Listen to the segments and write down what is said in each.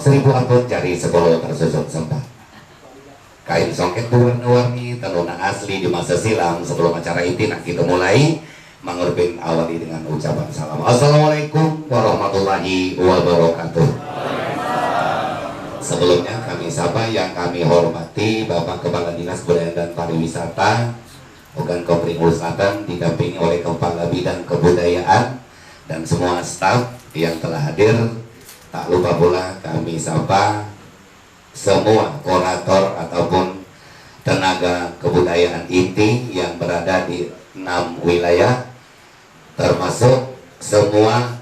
Seribu ampun cari 10 tersusun sembah. Kain songket berwarna-warni tenuna asli di masa silam. Sebelum acara inti nak kita mulai, Mangurbin awali dengan ucapan salam. Assalamualaikum warahmatullahi wabarakatuh. Sebelumnya kami sapa yang kami hormati Bapak Kepala Dinas Kebudayaan dan Pariwisata Ogan Komering Selatan, didampingi oleh Kepala Bidang Kebudayaan dan semua staf yang telah hadir. Tak lupa pula kami sapa semua kurator ataupun tenaga kebudayaan inti yang berada di 6 wilayah, termasuk semua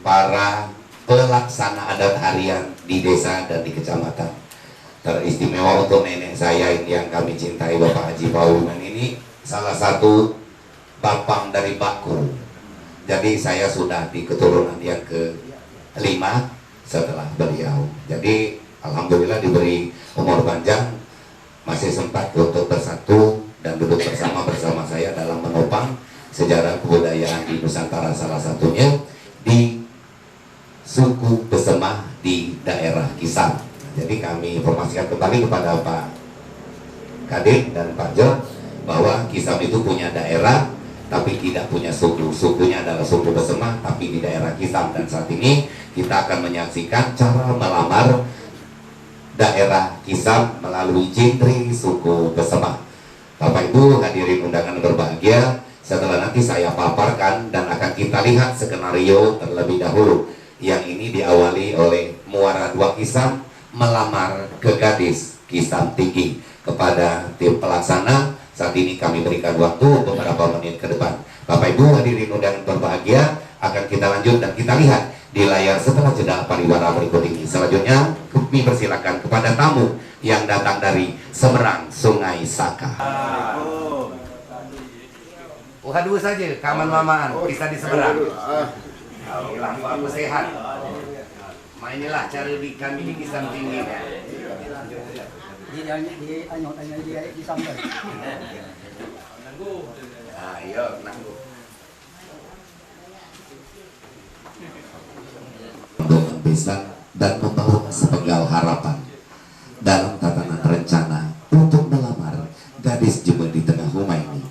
para pelaksana adat harian di desa dan di kecamatan. Teristimewa untuk nenek saya ini yang kami cintai, Bapak Haji Pauman ini salah satu bapang dari Bakul. Jadi saya sudah di keturunan yang ke-5 setelah beliau. Jadi alhamdulillah diberi umur panjang, masih sempat untuk bersatu dan duduk bersama saya dalam menopang sejarah kebudayaan di Nusantara, salah satunya di suku Besemah di daerah Kisam. Jadi kami informasikan kembali kepada Pak Kadin dan Pak Jo bahwa Kisam itu punya daerah tapi tidak punya suku. Sukunya adalah suku Besemah tapi di daerah Kisam, dan saat ini kita akan menyaksikan cara melamar daerah Kisam melalui cindri suku Besemah. Bapak Ibu hadirin undangan berbahagia, setelah nanti saya paparkan dan akan kita lihat skenario terlebih dahulu. Yang ini diawali oleh Muara 2 Kisam melamar ke gadis Kisam Tinggi. Kepada tim pelaksana, saat ini kami berikan waktu beberapa menit ke depan. Bapak Ibu hadirin undangan berbahagia, akan kita lanjut dan kita lihat di layar setelah jeda pariwara berikut ini. Selanjutnya kami persilakan kepada tamu yang datang dari seberang Sungai Saka. Haduh saja, kaman mamaan, bisa di seberang. Alhamdulillah, aku sehat. Inilah cara di kami di Kisam Tinggi. Di Kisam. Ayo, nanggu. Bisa dan membawa sepenggal harapan dalam tatanan rencana untuk melamar gadis Jember di tengah rumah ini.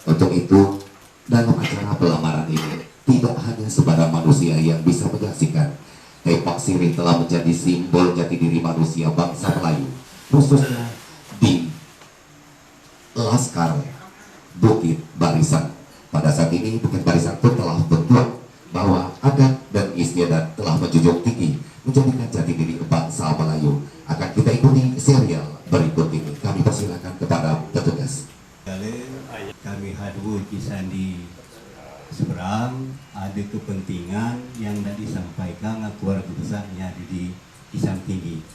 Untuk itu, dalam acara pelamaran ini tidak hanya sebarang manusia yang bisa menyaksikan. Tepak sirih telah menjadi simbol jati diri manusia bangsa Melayu, khususnya di Laskar Bukit Barisan. Pada saat ini Bukit Barisan pun telah berbuat bahwa adat dan istiadat telah menjunjung tinggi menjadikan jati diri bangsa Melayu. Akan kita ikuti serial berikut ini. Kami persilakan kepada petugas. Kami hadir kisah di seberang, ada kepentingan yang tidak disampaikan keluarga besarnya di Kisam Tinggi.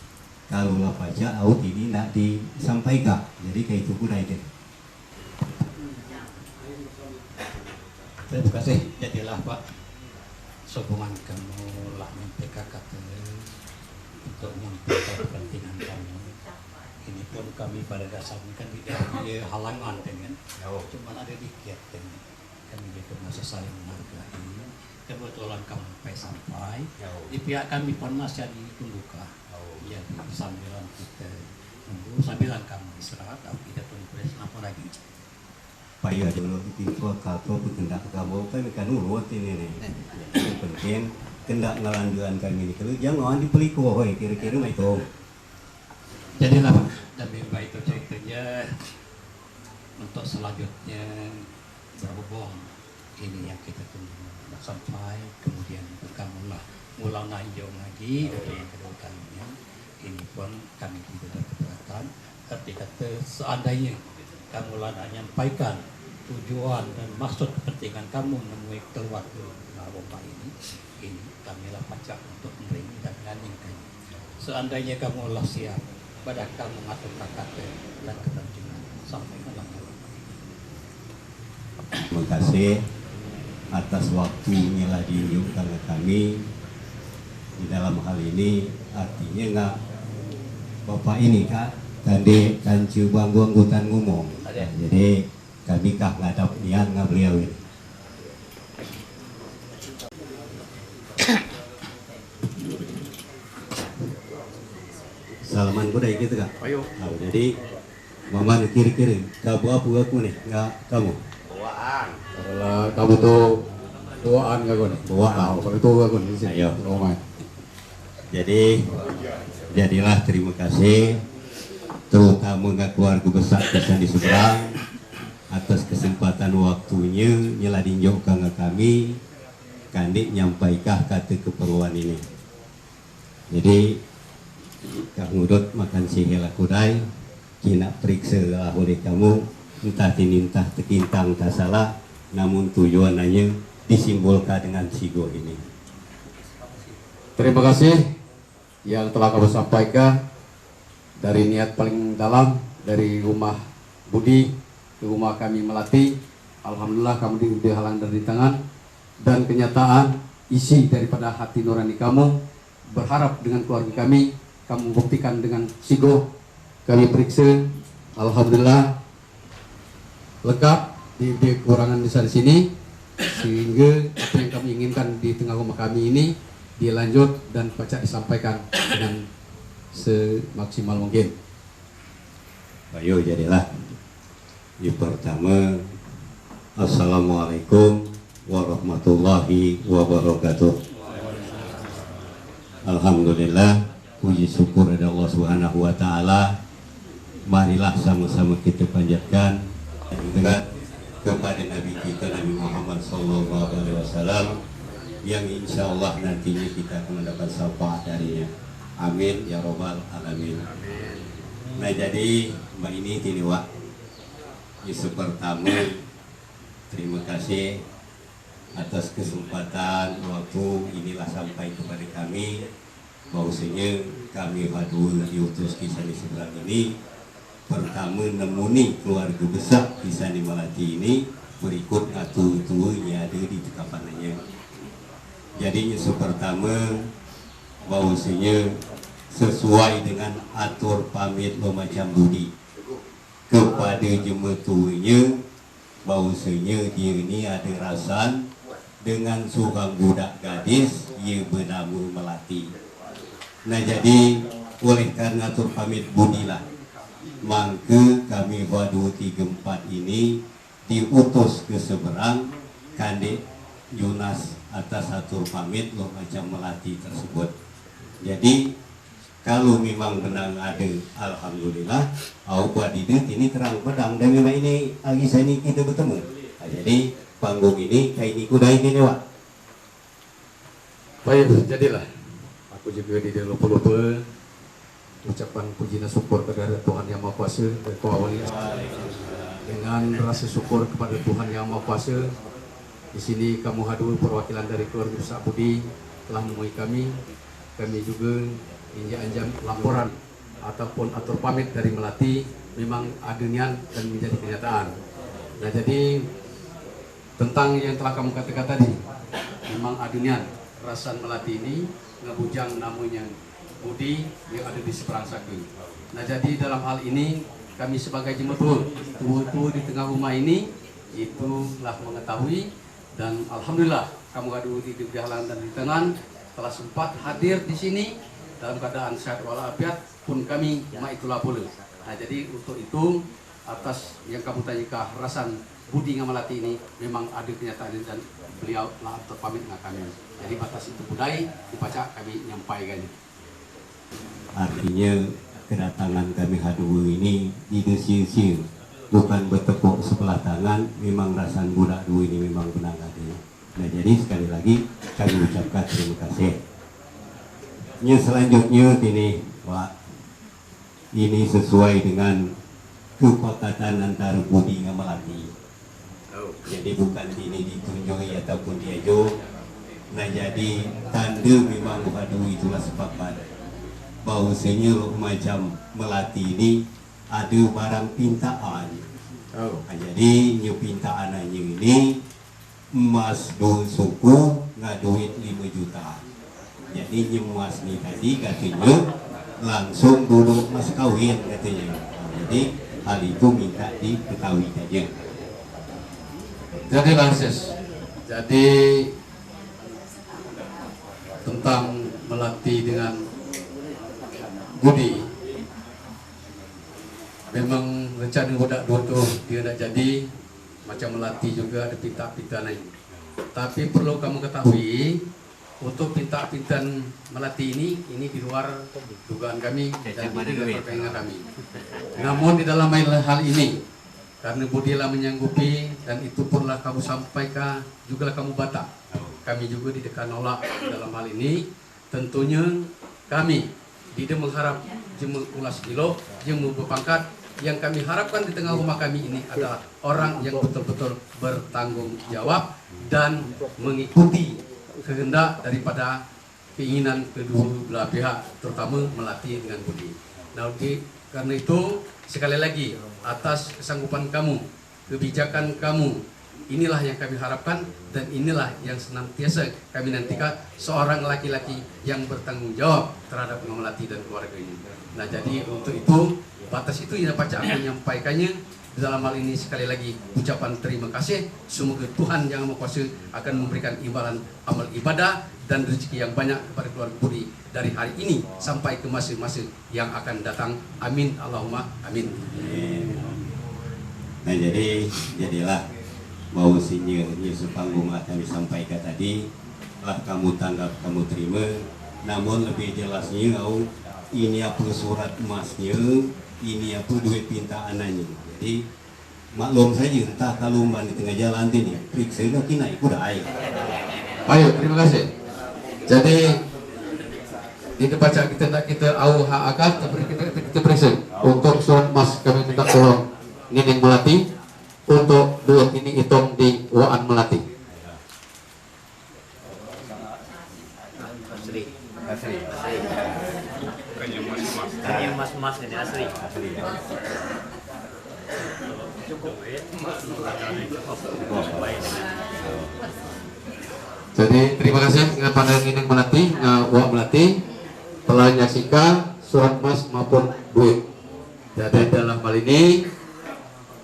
Kalau lah baca out ini tidak disampaikan, jadi kayak itu pun ada. Terima kasih. Jadilah Pak, sokongan kamu lah PKK untuk menyampaikan kepentingan kami. Ini pun kami pada dasarnya kan tidak halangan dengan, cuma ada dikit dengan. Kami juga masih saling menghargai. Kebetulan kamu sampai di pihak kami pun masih ditunggu jadi sambilan kita tunggu, sambilan kamu istirahat atau kita tunggu presiden apa lagi. Payah dulu info kalau berkendak kamu kan urut ini nih. Yang penting kendak ngelanjutan kami ini kalau jangan dipeliku kira-kira itu. Jadilah Pak, demi baik itu ceritanya untuk selanjutnya berhubung ini yang kita tunggu sampai kemudian kamulah mulai naik lagi untuk yang kedua kalinya. Ini pun kami tidak keberatan ketika seandainya kamu lah menyampaikan tujuan dan maksud kepentingan kamu menemui keluarga rumah ini kami lah pacak untuk menerima dan menyanyikan. Seandainya kamu lah siap pada kamu mengatur kata dan kepentingan sampai ke dalam. Terima kasih atas waktunya lah diunjukkan ke kami di dalam hal ini. Artinya nggak Bapak ini Kak tadi kan coba anggutan ngomong, jadi kami kah nggak ada niat nggak beliau ini. salaman kuda gitu kan. Ayo. Nah, jadi mama kiri-kiri, kamu apa aku nih? Nggak kamu. Kalau kamu tuh tuaan gak gue nih? Bawaan. Kalau itu gak gue nih. Ayo. Romai. Jadi jadilah terima kasih terutama nggak keluarga besar Desa di Seberang atas kesempatan waktunya nyeladinjau kangga kami kandik nyampaikah kata keperluan ini. Jadi Kak Ngudut makan sihela kudai kina periksa lah oleh kamu entah tinintah tekintang tak salah namun tujuannya disimbolkan dengan sigo ini. Terima kasih yang telah kamu sampaikan dari niat paling dalam dari rumah Budi ke rumah kami Melati. Alhamdulillah kamu diberi halang dari tangan dan kenyataan isi daripada hati nurani kamu berharap dengan keluarga kami kamu buktikan dengan sigo kami periksa. Alhamdulillah lengkap di kekurangan besar di sini sehingga apa yang kami inginkan di tengah rumah kami ini dilanjut dan baca disampaikan dengan semaksimal mungkin. Ayo jadilah. Yang pertama, Assalamualaikum warahmatullahi wabarakatuh. Alhamdulillah, puji syukur kepada Allah Subhanahu wa taala. Marilah sama-sama kita panjatkan dengan kepada Nabi kita Nabi Muhammad sallallahu alaihi wasallam yang insya Allah nantinya kita akan mendapat syafaat darinya. Amin ya robbal alamin. Nah jadi mbak ini tini wak. Yang pertama terima kasih atas kesempatan waktu inilah sampai kepada kami bahwasanya kami Badul diutus kisah di Seberang ini pertama nemuni keluarga besar kisah di Melati ini berikut ngatu-tunya ada di tekapanannya. Jadi yang pertama bahwasanya sesuai dengan atur pamit Lumajang Budi kepada jematunya bahwasanya dia ini ada rasan dengan seorang budak gadis ia bernama Melati. Nah jadi oleh karena atur pamit Budi lah maka kami Wadu 34 ini diutus ke Seberang kandik Yunas atas atur pamit Lumajang Melati tersebut. Jadi kalau memang benar ada, alhamdulillah, aku buat ini terang pedang dan memang ini lagi saya ini kita bertemu. Nah, jadi panggung ini kayak ini kuda ini nih, Wak. Baik, jadilah. Aku juga di lupa-lupa ucapan puji dan syukur kepada Tuhan Yang Maha Kuasa dan awali dengan rasa syukur kepada Tuhan Yang Maha Kuasa. Di sini kamu hadir perwakilan dari keluarga besar Budi telah menemui kami. Kami juga ini anjam laporan ataupun atur pamit dari Melati memang ada niat dan menjadi kenyataan. Nah jadi tentang yang telah kamu katakan tadi memang ada niat rasan Melati ini ngebujang namanya Budi yang ada di Seberang Sake. Nah jadi dalam hal ini kami sebagai jemaah tua di tengah rumah ini itulah mengetahui dan alhamdulillah kamu hadir di halang dan di tangan telah sempat hadir di sini dalam keadaan sehat walafiat pun kami itulah boleh. Nah jadi untuk itu atas yang kamu tanyakan rasan Budi Ngamalati ini memang ada kenyataan dan beliau lah terpamit dengan kami. Jadi batas itu budaya dibaca kami nyampaikannya. Artinya kedatangan kami hadir ini didusi-dusi bukan bertepuk sebelah tangan, memang rasan budak dua ini memang benar adanya. Nah jadi sekali lagi kami ucapkan terima kasih. Yang selanjutnya ini Pak, ini sesuai dengan kesepakatan antara Budi dengan Melati. Jadi bukan ini ditunjuki ataupun diajuk. Nah jadi tanda memang padu itulah sepakat bahwasanya macam Melati ini ada barang pintaan. Nah, jadi nyu pintaannya ini emas dun suku ngaduit 5 juta. Jadi nyemuas nih tadi katanya langsung dulu mas kawin katanya. Jadi hal itu minta diketahui saja. Jadi lansis. Jadi tentang Melati dengan Budi memang rencana budak dua tu dia nak jadi macam melatih juga ada pinta-pinta lain. Tapi perlu kamu ketahui untuk pinta-pintan melatih ini di luar dugaan kami dan di luar perkeinginan kami. Namun di dalam hal ini karena budilah menyanggupi dan itu punlah kamu sampaikan juga kamu batak. Kami juga didekan nolak dalam hal ini. Tentunya kami tidak mengharap jemu ulas kilo, jemu berpangkat. Yang kami harapkan di tengah rumah kami ini adalah orang yang betul-betul bertanggung jawab dan mengikuti kehendak daripada keinginan kedua belah pihak, terutama melatih dengan budi. Nah, karena itu sekali lagi atas kesanggupan kamu, kebijakan kamu, inilah yang kami harapkan dan inilah yang senantiasa kami nantikan seorang laki-laki yang bertanggung jawab terhadap melatih dan keluarga ini. Nah, jadi untuk itu batas itu yang dapat aku menyampaikannya. Dalam hal ini sekali lagi ucapan terima kasih. Semoga Tuhan yang Maha Kuasa akan memberikan imbalan amal ibadah dan rezeki yang banyak kepada keluarga Budi dari hari ini sampai ke masa-masa yang akan datang. Amin Allahumma amin. Nah, jadilah mau sinyer panggung akan disampaikan tadi telah kamu tanggap, kamu terima. Namun lebih jelasnya ini apa surat emasnya, ini apa duit pintaannya. Jadi maklum saja, entah kalau umpan di tengah jalan ini periksa lagi naik kuda air. Baik, terima kasih. Jadi di baca kita au hak akad kita periksa untuk surat emas kami minta tolong Nining Melati untuk duit ini hitung di Waan Melati. Ini emas-emas ini asli. Jadi terima kasih kepada Nining Melati, Waan Melati telah menyaksikan surat emas maupun duit. Jadi dalam hal ini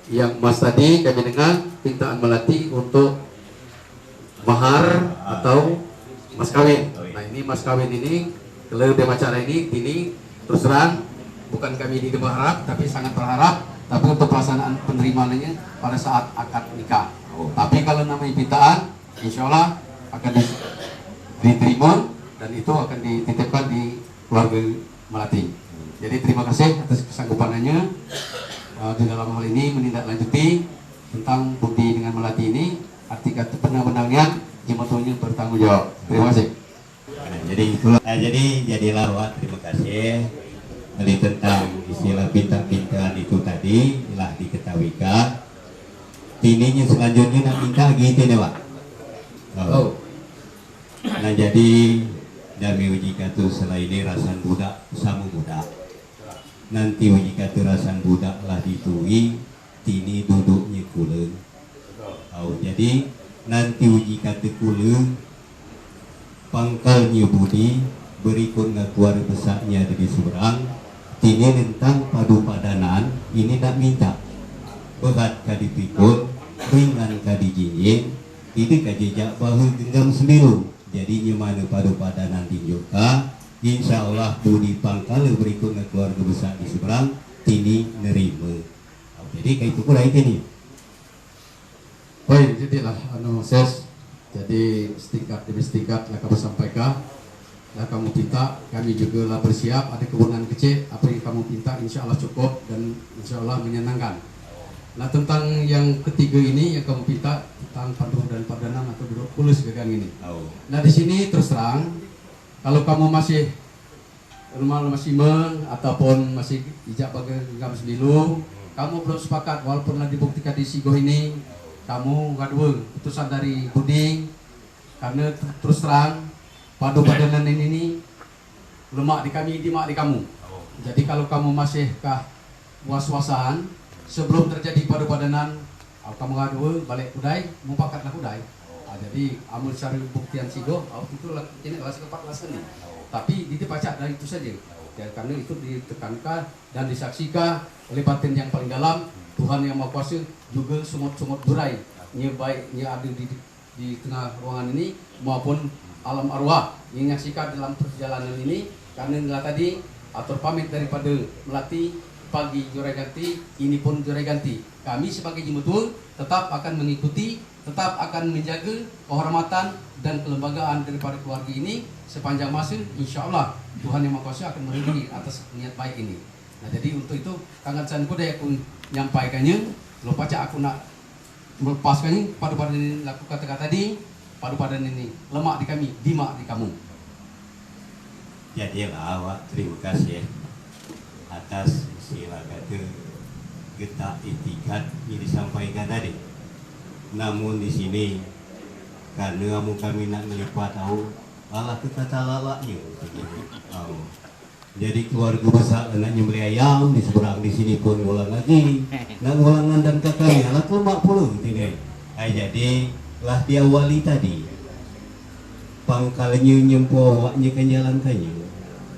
yang emas tadi kami dengar pintaan Melati untuk mahar atau mas kawin. Nah, ini mas kawin ini kalau di acara ini terus terang bukan kami tidak berharap tapi sangat berharap, tapi untuk pelaksanaan penerimaannya pada saat akad nikah. Tapi kalau namanya pintaan insya Allah akan diterima dan itu akan dititipkan di keluarga Melati. Jadi terima kasih atas kesanggupannya di dalam hal ini menindaklanjuti tentang budi dengan Melati ini. Arti kata benar-benarnya jematunya bertanggung jawab. Terima kasih. Nah, jadi itulah. Nah, jadilah Wak, terima kasih. Jadi tentang istilah pinta-pintaan itu tadi telah diketahuikan. Tininya selanjutnya nak minta gitu nih Wak. Oh. Nah, jadi dami uji katu selain ini rasan budak sama budak. Nanti uji katu rasan budak lah ditui, tini duduknya kuleng. Oh, jadi nanti uji katu kuleng, pangkalnya budi, berikut keluarga besarnya dari seberang. Tini tentang padu padanan, ini nak minta. Berat kadipikul, ringan kadijinyin, itu kajejak bahu genggam sembilu. Jadi mana padu padanan tinjuka, insya Allah budi pangkal berikutnya keluarga besar di seberang tini nerima. Jadi kayak itu pula ini. Baik, jadilah ses. Jadi setingkat demi setingkat lah kamu sampaikan, lah kamu minta, kami juga lah bersiap. Ada kewenangan kecil, apa yang kamu minta insya Allah cukup dan insya Allah menyenangkan. Nah, tentang yang ketiga ini yang kamu minta tentang padu dan padanan atau duduk pulus gagang ini. Nah, di sini terus terang kalau kamu masih normal masih ataupun masih ijak bagai genggam sembilu, kamu belum sepakat walaupun lah dibuktikan di sigoh ini, kamu ngadua putusan dari budi karena terus terang padu padanan ini lemak di kami, dimak di kamu. Jadi kalau kamu masih kah was-wasan sebelum terjadi padu padanan, kamu ngadua balik kudai, mupakatlah kudai. Jadi amul cari buktian sigo, itu ini kelas ke-14 ini. Tapi ditipacak dari itu saja. Ya, karena itu ditekankan dan disaksikan oleh batin yang paling dalam, Tuhan yang Maha Kuasa juga sumut-sumut burai, baiknya ada di tengah ruangan ini maupun alam arwah yang menyaksikan dalam perjalanan ini. Karena inilah tadi atur pamit daripada Melati pagi Juraganti, ini pun Juraganti. Kami sebagai Jimutul tetap akan mengikuti, tetap akan menjaga kehormatan dan kelembagaan daripada keluarga ini sepanjang masa. Insya Allah Tuhan Yang Maha Kuasa akan meridhoi atas niat baik ini. Nah, jadi untuk itu kangen ku daya aku nyampaikannya. Kalau baca aku nak melepaskannya pada ini laku kata-kata tadi, pada ini lemak di kami, dimak di kamu. Jadilah awak terima kasih atas sila kata getak itikat yang disampaikan tadi. Namun di sini karena kami nak melipat tahu Allah kita lalaknya. Jadi keluarga besar anaknya beli ayam di seberang di sini pun ngulang lagi, nak ngulangan dan kakaknya lah lemak puluh tidak. Jadi lah diawali tadi pangkalnya nyempuh awaknya kan jalan kanyu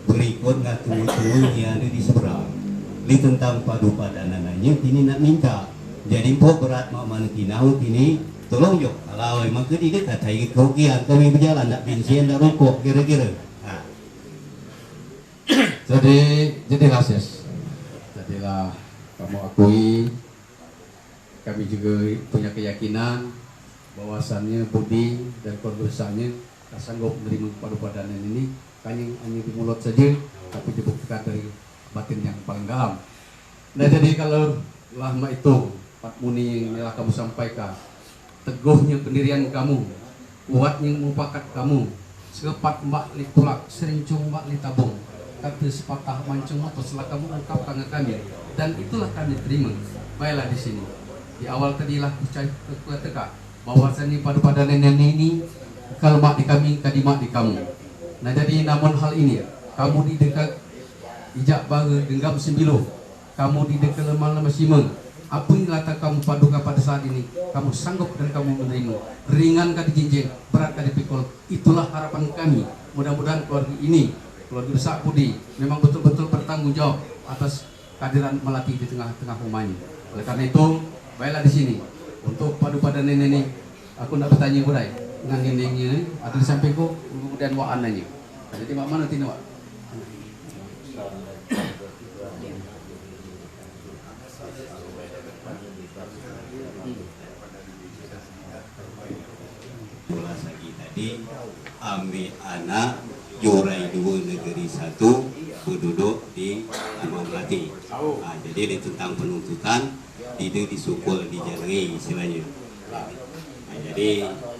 berikut ngatu-ngatu yang ada di seberang. Li tentang padu padanannya kini nak minta. Jadi pok berat mak mana kinau kini tolong jok. Kalau memang tidak kata kerugian kami berjalan nak bensin nak rokok kira-kira. Jadilah ses, jadilah kamu akui, kami juga punya keyakinan bahwasannya budi dan kebersaannya sanggup menerima padu-padanan ini hanya di mulut saja, tapi dibuktikan dari batin yang paling dalam. Nah, jadi kalau lama itu Pak Muni yang telah kamu sampaikan, teguhnya pendirian kamu, kuatnya mufakat kamu, sepat mbak li tulak, serincung mbak li tabung, kata sepatah mancung atau setelah kamu ungkapkan ke kami, dan itulah kami terima. Baiklah di sini. Di awal tadilah kata bahwasannya pada nenek ini kalmak di kami, kadimak di kamu. Nah, jadi namun hal ini kamu di dekat ijak baga genggam sembilu, kamu di dekat lemah simeng. Apa yang lata kamu paduka pada saat ini, kamu sanggup dan kamu menerima. Ringan kadi jinjing, berat kadi pikul. Itulah harapan kami. Mudah-mudahan keluarga ini, keluarga besar Budi, memang betul-betul bertanggung jawab atas kehadiran Melati di tengah-tengah rumahnya. Oleh karena itu, baiklah di sini untuk padu pada nenek, aku nak bertanya budai dengan neneknya, atau disampaiku kemudian wak anaknya. Jadi mak mana tino wak? Lagi tadi ambil anak jurai 2 negeri 1 berduduk di Melati. Jadi di tentang penuntutan itu disukul dijalani istilahnya. Jadi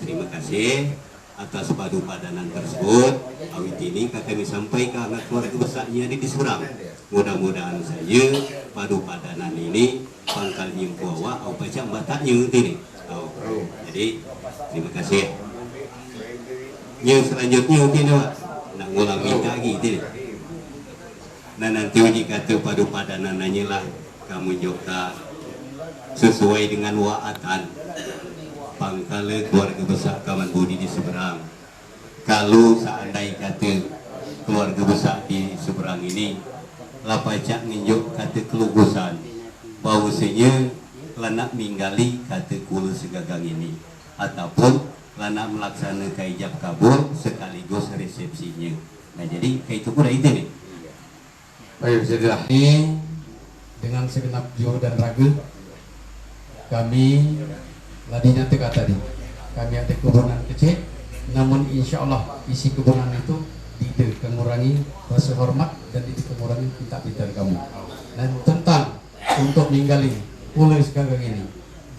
terima kasih atas padu padanan tersebut. Awit ini kami sampaikan anak keluarga besarnya di seberang. Mudah-mudahan saja padu padanan ini pangkal nyimpuawa au baca bataknya ini. Jadi terima kasih. Yang selanjutnya tidak nak ngulang minta lagi tidak. Nah, nanti uji kata padu padanan lah kamu juga sesuai dengan waatan pangkal keluarga besar kawan Budi di seberang. Kalau seandainya kata keluarga besar di seberang ini lapacak nginjuk kata kelugusan bahwasanya lanak minggali kata kul segagang ini ataupun lanak melaksanakan ijab kabul sekaligus resepsinya. Nah, jadi kayak itu udah itu nih. Baik, jadilah ini dengan segenap jiwa dan raga kami ladinya teka tadi kami ada kebunan kecil, namun insya Allah isi kebunan itu tidak mengurangi rasa hormat dan tidak mengurangi pinta-pinta kamu. Dan tentang untuk ninggalin pulau sekarang ini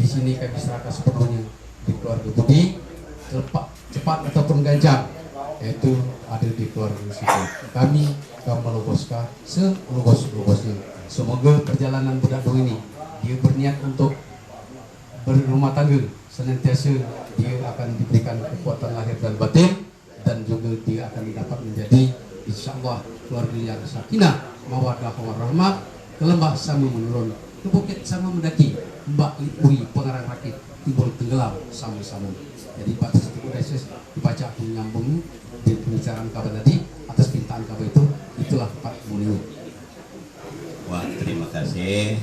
di sini kami serahkan sepenuhnya di keluarga Budi, cepat ataupun ganjang, yaitu ada di keluarga situ. Kami meluguskan selugos-lugosnya. Semoga perjalanan budak dua ini dia berniat untuk berumah tangga, senantiasa dia akan diberikan kekuatan lahir dan batin, dan juga dia akan dapat menjadi insyaallah keluarga yang sakinah, mawaddah warahmah, ke lembah sama menurun, ke bukit sama mendaki, mbak lipui pengarang rakit, timbul tenggelam sama-sama. Jadi pada satu proses dibaca aku menyambung di pembicaraan kabar tadi atas pintaan kabar itu, itulah Pak Muni. Wah, terima kasih.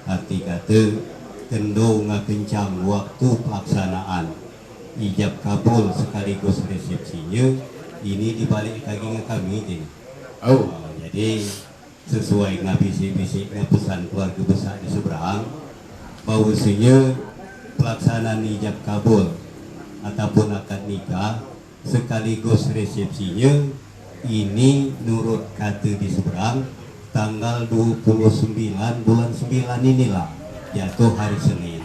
Arti kata kendo ngakencang waktu pelaksanaan ijab kabul sekaligus resepsinya ini dibalik lagi ke kami ini. Jadi sesuai ngabisi-bisi pesan keluarga besar di seberang bahwasanya pelaksanaan ijab kabul ataupun akad nikah sekaligus resepsinya ini nurut kata di seberang tanggal 29 bulan 9 inilah jatuh hari Senin.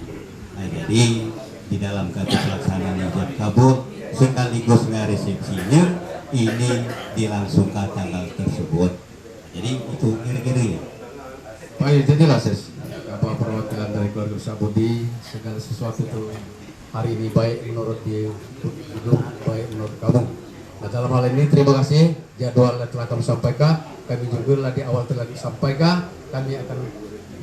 Nah, jadi di dalam kata pelaksanaan ijab kabul sekaligus resepsinya ini dilangsungkan tanggal tersebut. Jadi itu kira-kira. Baik, jadilah ses apa perwakilan dari keluarga besar Budi, segala sesuatu itu hari ini baik menurut dia, hidup baik menurut kamu. Nah, dalam hal ini terima kasih jadwal telah kami sampaikan. Kami juga di awal telah disampaikan kami akan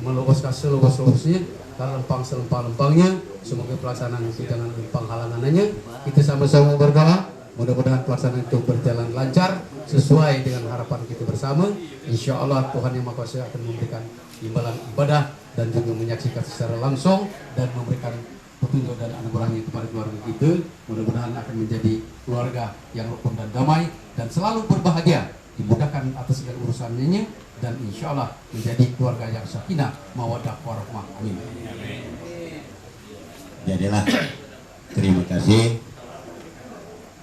meluruskan seluas-luasnya dan lempang selempang-lempangnya. Semoga pelaksanaan itu dengan lempang halangannya. Kita sama-sama berdoa. Mudah-mudahan pelaksanaan itu berjalan lancar sesuai dengan harapan kita bersama. Insya Allah Tuhan Yang Maha Kuasa akan memberikan imbalan ibadah dan juga menyaksikan secara langsung dan memberikan petunjuk dan anugerahnya kepada keluarga kita. Mudah-mudahan akan menjadi keluarga yang rukun dan damai dan selalu berbahagia, dimudahkan atas segala urusannya dan insya Allah menjadi keluarga yang sakinah, mawaddah, warahmah. Amin. Jadilah terima kasih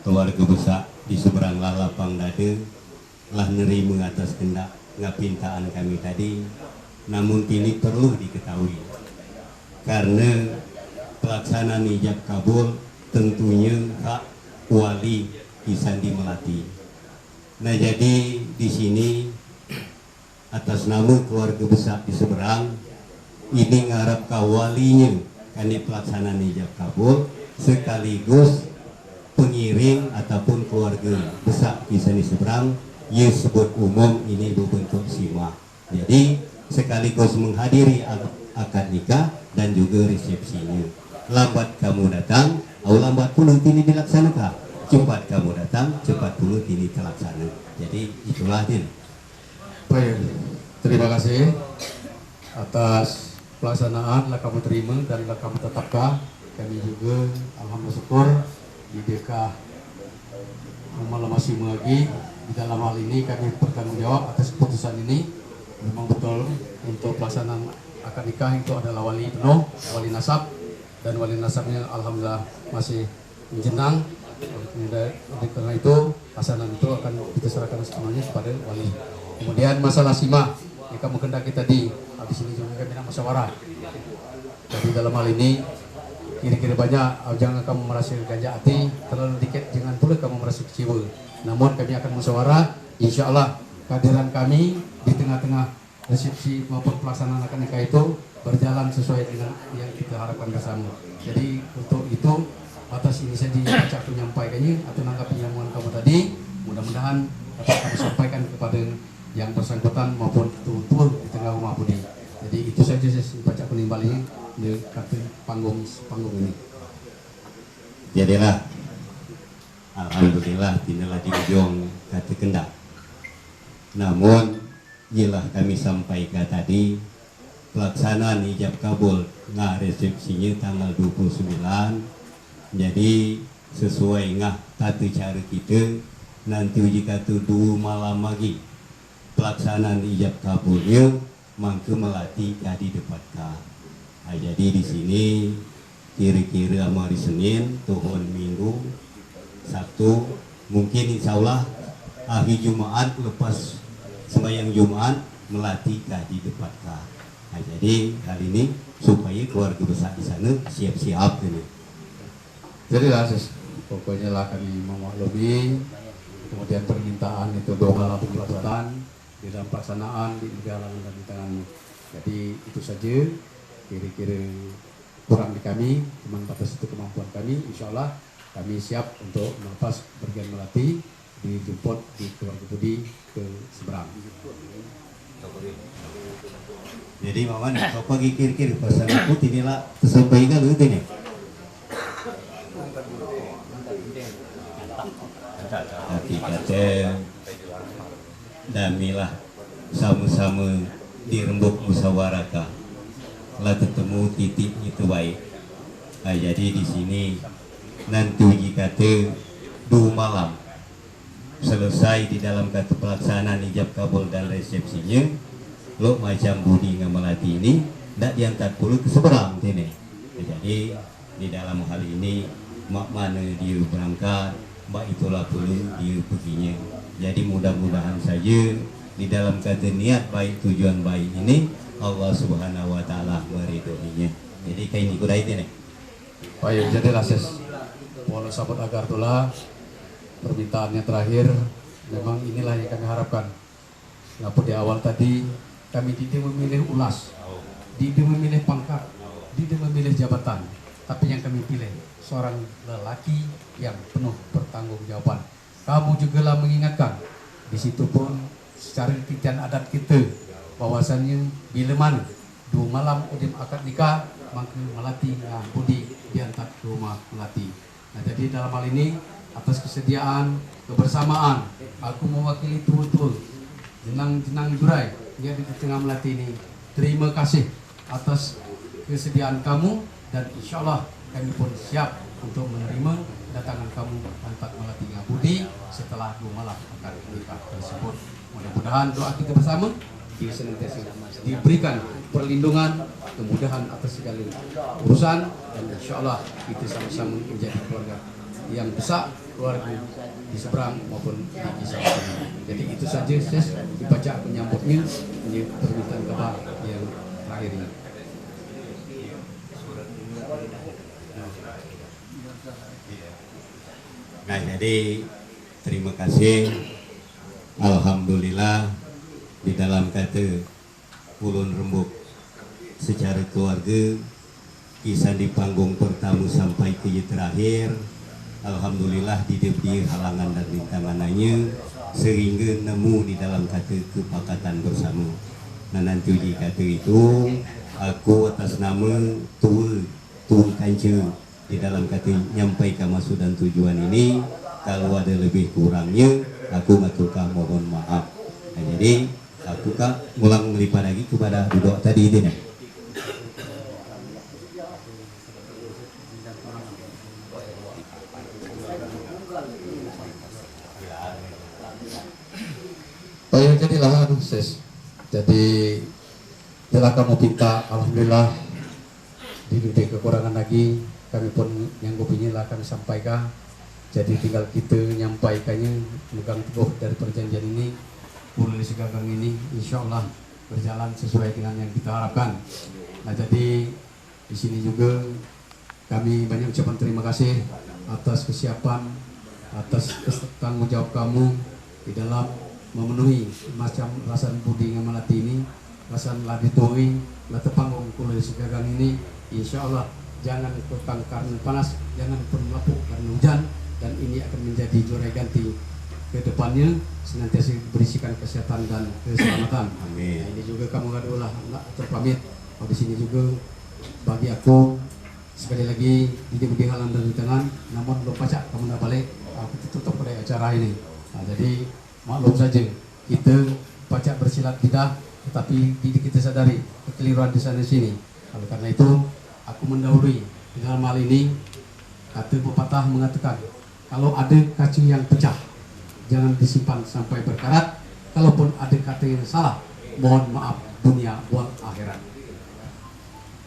keluarga besar di seberang lapang dada telah nerima atas kendak ngapintaan kami tadi. Namun ini perlu diketahui karena pelaksanaan ijab kabul tentunya hak wali Isandi Melati. Nah, jadi di sini atas nama keluarga besar di seberang ini ngarap kawalinya kani pelaksanaan ijab kabul sekaligus pengiring ataupun keluarga besar kisah di seberang ia sebut umum ini berbentuk sima. Jadi sekaligus menghadiri akad nikah dan juga resepsinya. Lambat kamu datang, atau lambat pun ini dilaksanakan. Cepat kamu datang, cepat pun ini terlaksana. Jadi itulah din. Baik, terima kasih atas pelaksanaan yang kamu terima dan yang kamu tetapkan. Kami juga alhamdulillah syukur di dekah malam masih lagi di dalam hal ini kami bertanggung jawab atas keputusan ini. Memang betul untuk pelaksanaan akad nikah itu adalah wali penuh, wali nasab, dan wali nasabnya alhamdulillah masih menjenang. Karena itu pelaksanaan itu akan kita serahkan sepenuhnya kepada wali. Kemudian masalah sima yang kamu kendaki tadi, habis ini juga kami nak musyawarah. Jadi dalam hal ini kira-kira banyak, jangan kamu merasa ganja hati, terlalu dikit jangan pula kamu merasa kecewa. Namun kami akan musyawarah, insya Allah kehadiran kami di tengah-tengah resepsi maupun pelaksanaan akad nikah itu berjalan sesuai dengan yang kita harapkan bersama. Jadi untuk itu atas ini saya diajak menyampaikannya atau menanggapi omongan kamu tadi, mudah-mudahan dapat kami sampaikan kepada yang bersangkutan maupun tuan di tengah rumah Budi. Jadi itu saja saya baca penimbalinya di kata panggung ini. Jadilah alhamdulillah tinalah dijong kata kendak. Namun ialah kami sampaikan tadi pelaksanaan ijab kabul ngah resepsinya tanggal 29. Jadi sesuai ngah tata cara kita nanti jika tu 2 malam lagi pelaksanaan ijab kabulnya mangke melatih jadi depatkah. Nah, jadi di sini kira-kira hari Senin, Tuhun Minggu, Sabtu, mungkin insya Allah hari Jumat lepas sembahyang Jumat melatih kaji depatkah. Nah, jadi hari ini supaya keluarga besar di sana siap-siap ini. Jadi lah pokoknya lah kami memaklumi, kemudian permintaan itu doa pelaksanaan di dalam pelaksanaan di jalan dan di tanganmu. Jadi itu saja kira-kira kurang di kami, cuma batas itu kemampuan kami. Insya Allah kami siap untuk melepas pergian melatih dijemput di keluarga Budi ke seberang. Jadi mawan apa kira-kira pasal aku tinilah tersampaikan itu nih. Tapi kata damilah sama-sama dirembuk musyawarah lah ketemu titik itu baik. Nah, jadi di sini nanti jika 2 malam selesai di dalam kata pelaksanaan ijab kabul dan resepsinya lo macam budi ngamalati ini tidak diangkat puluh ke seberang ini. Jadi di dalam hal ini mak mana dia berangkat, mak itulah puluh dia perginya. Jadi mudah-mudahan saja di dalam kata niat baik, tujuan baik ini Allah Subhanahu wa taala meridhoinya. Jadi kayak ini kuda itu nih. Baik, jadi rases walau sahabat agar itulah permintaannya terakhir. Memang inilah yang kami harapkan. Kenapa di awal tadi kami tidak memilih ulas, tidak memilih pangkat, tidak memilih jabatan, tapi yang kami pilih seorang lelaki yang penuh pertanggungjawaban. Kamu juga lah mengingatkan di situ pun secara titian adat kita bahwasannya bila mana 2 malam udim akad nikah maka melati budi diantar ke rumah melati. Nah, jadi dalam hal ini atas kesediaan kebersamaan aku mewakili betul-betul jenang jurai yang di tengah melati ini. Terima kasih atas kesediaan kamu dan insya Allah kami pun siap untuk menerima kedatangan kamu antar melati budi setelah 2 malam akad nikah tersebut. Mudah-mudahan doa kita bersama senantiasa diberikan perlindungan, kemudahan atas segala urusan, dan insya Allah kita sama-sama menjadi keluarga yang besar, keluarga di seberang maupun di samping. Jadi itu saja ses dibaca menyambutnya ini permintaan kabar yang terakhir ini. Nah, jadi terima kasih. Alhamdulillah di dalam kata ulun rembuk secara keluarga kisah di panggung pertama sampai ke terakhir. Alhamdulillah diberi halangan dan rintangannya sehingga nemu di dalam kata kepakatan bersama. Nah, nanti di kata itu aku atas nama tua kanca di dalam kata nyampaikan maksud dan tujuan ini. Kalau ada lebih kurangnya aku ngaturkan mohon maaf. Nah, jadi aku kan ulang melipat lagi kepada duduk tadi ini. Oh ya, jadilah ses. Jadi telah kamu minta, alhamdulillah diberi kekurangan lagi, kami pun yang inilah kami sampaikan. Jadi tinggal kita menyampaikannya, megang teguh dari perjanjian ini, mulai segagang ini, insya Allah berjalan sesuai dengan yang kita harapkan. Nah, jadi di sini juga kami banyak ucapan terima kasih atas kesiapan, atas tanggung jawab kamu di dalam memenuhi macam rasa budi ngamalati ini, rasa laditoi, lata panggung kulai segagang ini, insya Allah jangan kekang karena panas, jangan pun lapuk karena hujan, dan ini akan menjadi jurai ganti ke depannya, senantiasa berisikan kesehatan dan keselamatan. Amin. Nah, ini juga kamu adalah terpamit. Oh, di sini juga bagi aku sekali lagi tidak halang dari tangan, namun belum pacak kamu nak balik, aku tutup pada acara ini. Nah, jadi maklum saja kita pacak bersilat tidak, tetapi kita sadari kekeliruan di sana sini. Oleh karena itu aku mendahului di dalam hal ini. Kata pepatah mengatakan kalau ada kaca yang pecah jangan disimpan sampai berkarat. Kalaupun ada kata yang salah, mohon maaf dunia wal akhirat.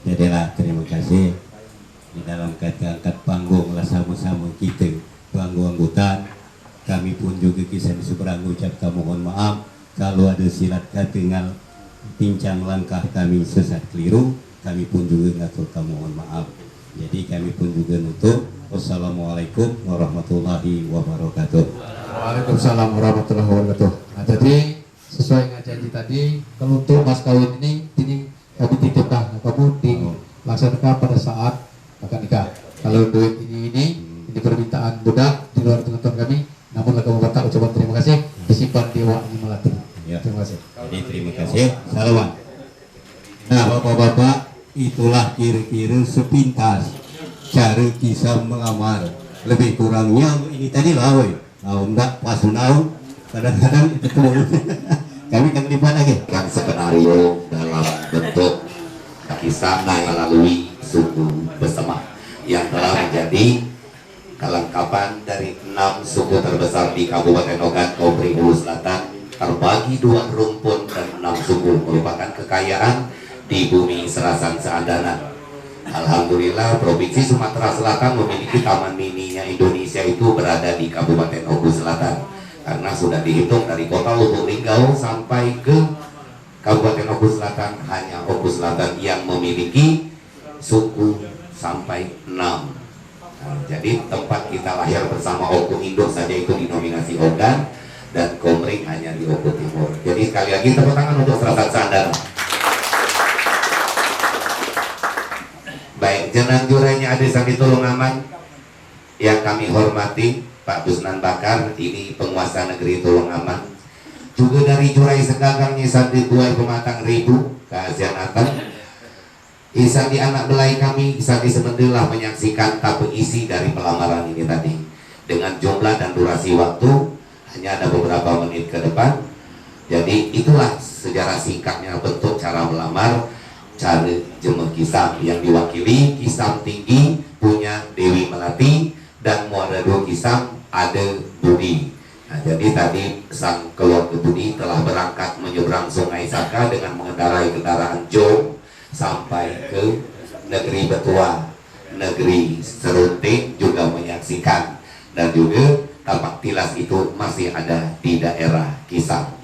Jadilah terima kasih di dalam kata angkat panggung lah sama-sama kita panggung anggutan. Kami pun juga kisah di seberang ucapkan mohon maaf kalau ada silat kata pincang langkah kami sesat keliru. Kami pun juga ngaturkan mohon maaf. Jadi kami pun juga nutup. Wassalamualaikum warahmatullahi wabarakatuh. Waalaikumsalam warahmatullahi wabarakatuh. Nah, jadi sesuai dengan janji tadi, kalau untuk mas kawin ini kami titipkan, kamu dilaksanakan pada saat akad nikah. Kalau duit ini permintaan budak di luar penonton kami, namun kamu kata ucapan terima kasih disimpan di Wak Melati. Ya. Terima kasih. Jadi terima kasih. Salaman. Nah, bapak-bapak, itulah kira-kira sepintas cara kisah melamar. Lebih kurangnya ini tadi lah, woi. Nah, enggak pas tahun kadang-kadang itu tuh kami kan lipat lagi. Kan skenario dalam bentuk kisah melalui suku Besema yang telah menjadi kelengkapan dari 6 suku terbesar di Kabupaten Ogan, Kobri Hulu Selatan terbagi 2 rumpun dan 6 suku, merupakan kekayaan di bumi Serasan Seandanan. Alhamdulillah Provinsi Sumatera Selatan memiliki taman mininya Indonesia itu berada di Kabupaten Oku Selatan, karena sudah dihitung dari kota Lubuk Linggau sampai ke Kabupaten Oku Selatan, hanya Oku Selatan yang memiliki suku sampai 6. Nah, jadi tempat kita lahir bersama Oku Indo saja itu dinominasi Ogan, dan Komering hanya di Oku Timur. Jadi sekali lagi tepuk tangan untuk Serasan Seandanan. Baik, jenang jurainya Adesan di Tulungaman yang kami hormati Pak Busnan Bakar, ini penguasa negeri Tulungaman. Juga dari jurai Segagang Isan di Buai Pematang Ribu Keasianatan, Isan di anak belai kami, Isan di Semendillah menyaksikan tabel isi dari pelamaran ini tadi. Dengan jumlah dan durasi waktu hanya ada beberapa menit ke depan. Jadi itulah sejarah singkatnya bentuk cara melamar cara Jemeh Kisam, yang diwakili Kisam Tinggi punya Dewi Melati dan Muara Dua Kisam ada Budi. Nah, jadi tadi sang keluarga Budi telah berangkat menyeberang Sungai Saka dengan mengendarai kendaraan jong sampai ke negeri Betua, negeri Serunting juga menyaksikan, dan juga tapak tilas itu masih ada di daerah Kisam.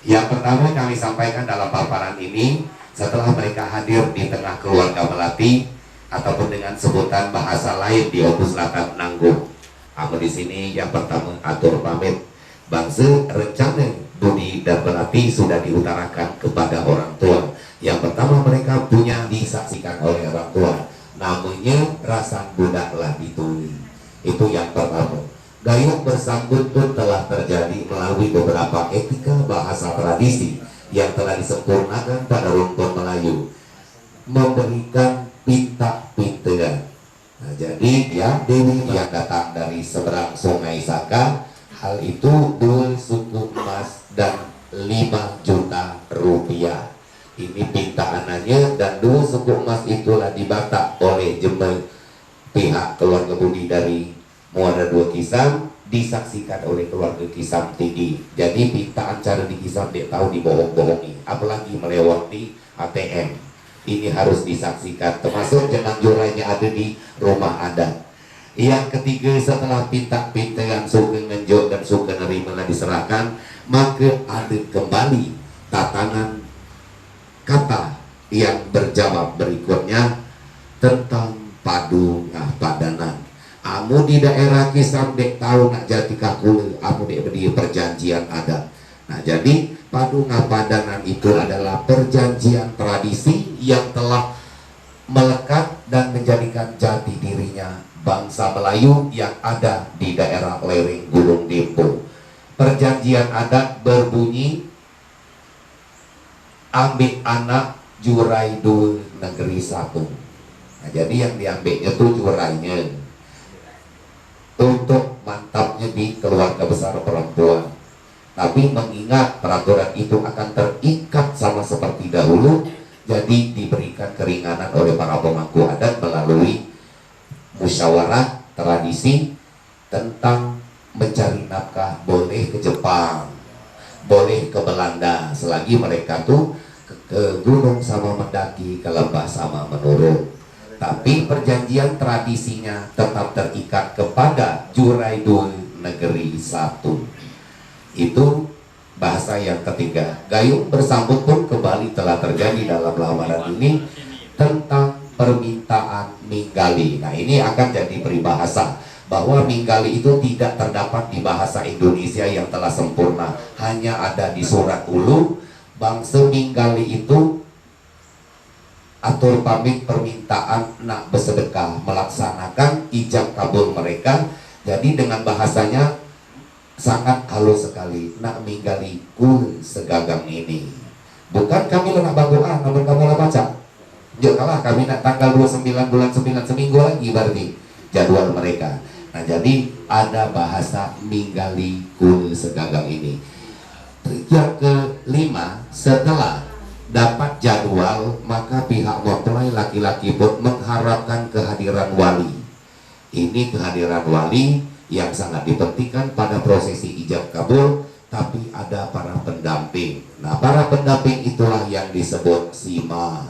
Yang pertama kami sampaikan dalam paparan ini, setelah mereka hadir di tengah keluarga Melati ataupun dengan sebutan bahasa lain di Oku Selatan Nanggung. Aku di sini yang pertama atur pamit, bangsa rencana Budi dan Melati sudah diutarakan kepada orang tua. Yang pertama mereka punya disaksikan oleh orang tua, namanya rasa budaklah dituli. Itu yang pertama. Gayung bersambut pun telah terjadi melalui beberapa etika bahasa tradisi yang telah disempurnakan pada rumpun Melayu, memberikan pintak-pintean. Nah, jadi ya Dewi yang datang dari seberang Sungai Saka, hal itu 2 suku emas dan 5 juta rupiah. Ini pintaanannya, dan 2 suku emas itulah dibatak oleh Jemeh pihak keluarga Budi dari Muara Dua Kisam, disaksikan oleh keluarga Kisam Tinggi. Jadi pintaan cara di Kisam dia tahu dibohong-bohongi, apalagi melewati ATM. Ini harus disaksikan, termasuk jenang jurainya ada di rumah adat. Yang ketiga, setelah pintak-pintaan suka ngenjok dan suka nerima diserahkan, maka ada kembali tatanan kata yang berjawab berikutnya tentang padu padanan. Amu di daerah Kisam dek tahu nak jati kakul, amu dek berdiri perjanjian adat. Nah, jadi padu padanan itu adalah perjanjian tradisi yang telah melekat dan menjadikan jati dirinya bangsa Melayu yang ada di daerah lereng Gunung Dempo. Perjanjian adat berbunyi, ambil anak jurai 2 negeri 1. Nah, jadi yang diambilnya tuh jurainya untuk mantapnya di keluarga besar perempuan. Tapi mengingat peraturan itu akan terikat sama seperti dahulu, jadi diberikan keringanan oleh para pemangku adat melalui musyawarah tradisi tentang mencari nafkah. Boleh ke Jepang, boleh ke Belanda, selagi mereka tuh ke gunung sama mendaki, ke lembah sama menurun. Tapi perjanjian tradisinya tetap terikat kepada jurai 2 negeri 1. Itu bahasa yang ketiga. Gayung bersambut pun kembali telah terjadi dalam lamaran ini tentang permintaan minggali. Nah, ini akan jadi peribahasa bahwa minggali itu tidak terdapat di bahasa Indonesia yang telah sempurna, hanya ada di surat Ulu. Bangsa minggali itu atur pamit permintaan nak bersedekah, melaksanakan ijab kabul mereka. Jadi dengan bahasanya sangat halus sekali, nak minggali kul segagang ini. Bukan kami nak bagoan, namun kamu lah baca. Kalah kami nak tanggal 29 bulan 9, seminggu lagi berarti jadwal mereka. Nah, jadi ada bahasa minggali kul segagang ini. Yang kelima, setelah dapat jadwal, maka pihak mempelai laki-laki pun mengharapkan kehadiran wali. Ini kehadiran wali yang sangat dipentingkan pada prosesi ijab kabul, tapi ada para pendamping. Nah, para pendamping itulah yang disebut sima.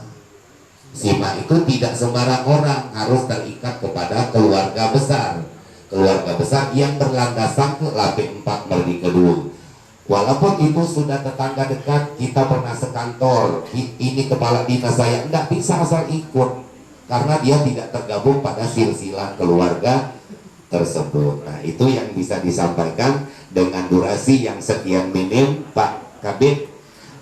Sima itu tidak sembarang orang, harus terikat kepada keluarga besar. Keluarga besar yang berlandasan ke LP 4 Merdeka dulu. Walaupun itu sudah tetangga dekat, kita pernah sekantor, ini kepala dinas saya, enggak bisa asal ikut, karena dia tidak tergabung pada silsilah keluarga tersebut. Nah, itu yang bisa disampaikan dengan durasi yang sekian minim, Pak Kabid,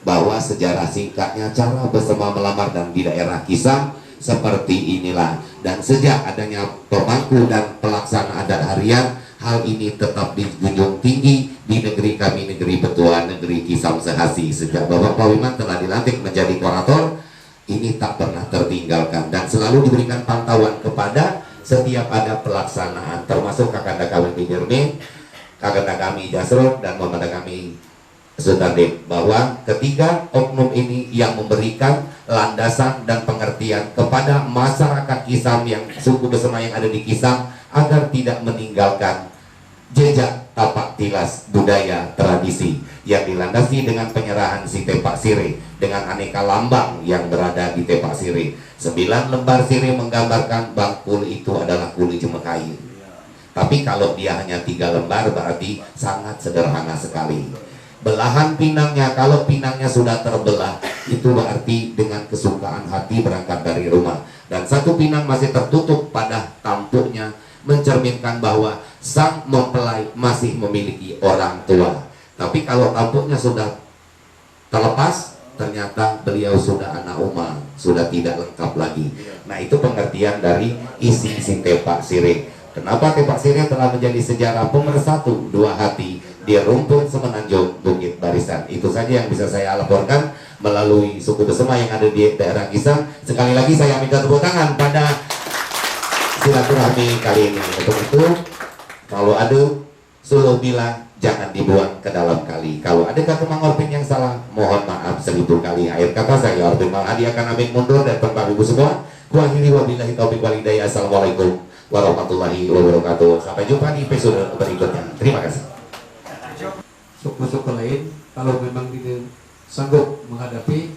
bahwa sejarah singkatnya cara bersama melamar dan di daerah Kisam seperti inilah. Dan sejak adanya pemangku dan pelaksana adat harian, hal ini tetap dijunjung tinggi di negeri kami, negeri Betua, negeri Kisam Sehasi. Sejak Bapak Pawiman telah dilantik menjadi kurator, ini tak pernah tertinggalkan dan selalu diberikan pantauan kepada setiap ada pelaksanaan, termasuk Kakanda kami Pinjermin, Kakanda kami Jasrod, dan Mamanda kami Sultanik, bahwa ketiga oknum ini yang memberikan landasan dan pengertian kepada masyarakat Kisam yang suku Besema yang ada di Kisam agar tidak meninggalkan jejak tapak tilas budaya tradisi yang dilandasi dengan penyerahan si Tepak Sirih dengan aneka lambang yang berada di Tepak Sirih. 9 lembar sirih menggambarkan bangkul itu adalah kuli cuma kayu. Tapi kalau dia hanya 3 lembar berarti sangat sederhana sekali. Belahan pinangnya, kalau pinangnya sudah terbelah, itu berarti dengan kesukaan hati berangkat dari rumah. Dan satu pinang masih tertutup pada tampuknya, mencerminkan bahwa sang mempelai masih memiliki orang tua. Tapi kalau tampuknya sudah terlepas, ternyata beliau sudah anak uma, sudah tidak lengkap lagi. Nah, itu pengertian dari isi Tepak Sirih. Kenapa Tepak Sirih telah menjadi sejarah pemersatu dua hati di rumpun Semenanjung Bukit Barisan. Itu saja yang bisa saya laporkan melalui suku Besema yang ada di daerah Kisam. Sekali lagi saya minta tepuk tangan pada silaturahmi kali ini. Untuk itu, kalau ada suluh bila jangan dibuang ke dalam kali. Kalau ada kata Mang Orpin yang salah, mohon maaf 1000 kali. Akhir kata saya Orpin Mang Hadi akan ambil mundur dan Bapak Ibu semua. Kuakhiri wabillahi taufiq wal hidayah. Assalamualaikum warahmatullahi wabarakatuh. Sampai jumpa di episode berikutnya. Terima kasih. Suku-suku lain kalau memang tidak sanggup menghadapi,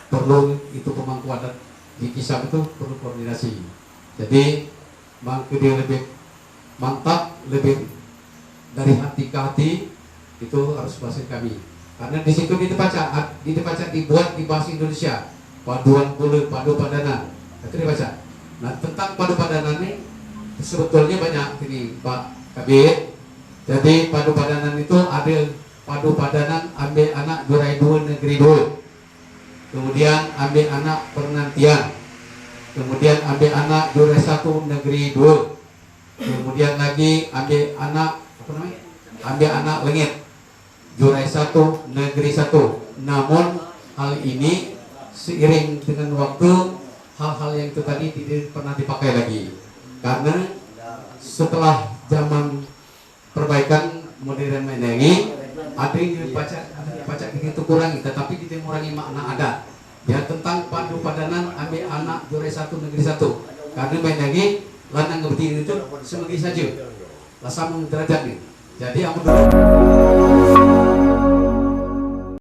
perlu itu pemangku adat di Kisam itu perlu koordinasi. Jadi mangku dia lebih mantap, lebih dari hati ke hati, itu harus bahasa kami. Karena di situ dibaca dibuat di bahasa Indonesia, paduan bulu, padu padanan, itu dibaca. Nah, tentang padu padanan ini sebetulnya banyak ini Pak Kabit. Jadi padu padanan itu ada padu padanan ambil anak Durai Dua Negeri Dua, kemudian ambil anak Penantian, kemudian ambil anak Durai Satu Negeri Dua, kemudian lagi ambil anak apa namanya? Ambil anak Lengit Durai Satu Negeri Satu. Namun hal ini seiring dengan waktu, hal-hal yang itu tadi tidak pernah dipakai lagi, karena setelah zaman perbaikan modern menengi, ada yang dibaca begitu kurangi, tetapi tidak mengurangi makna adat. Ya, tentang padu padanan ambil anak Durai Satu Negeri Satu, karena menengi lanang berdiri itu semegi saja, lasam derajat nih. Jadi aku dulu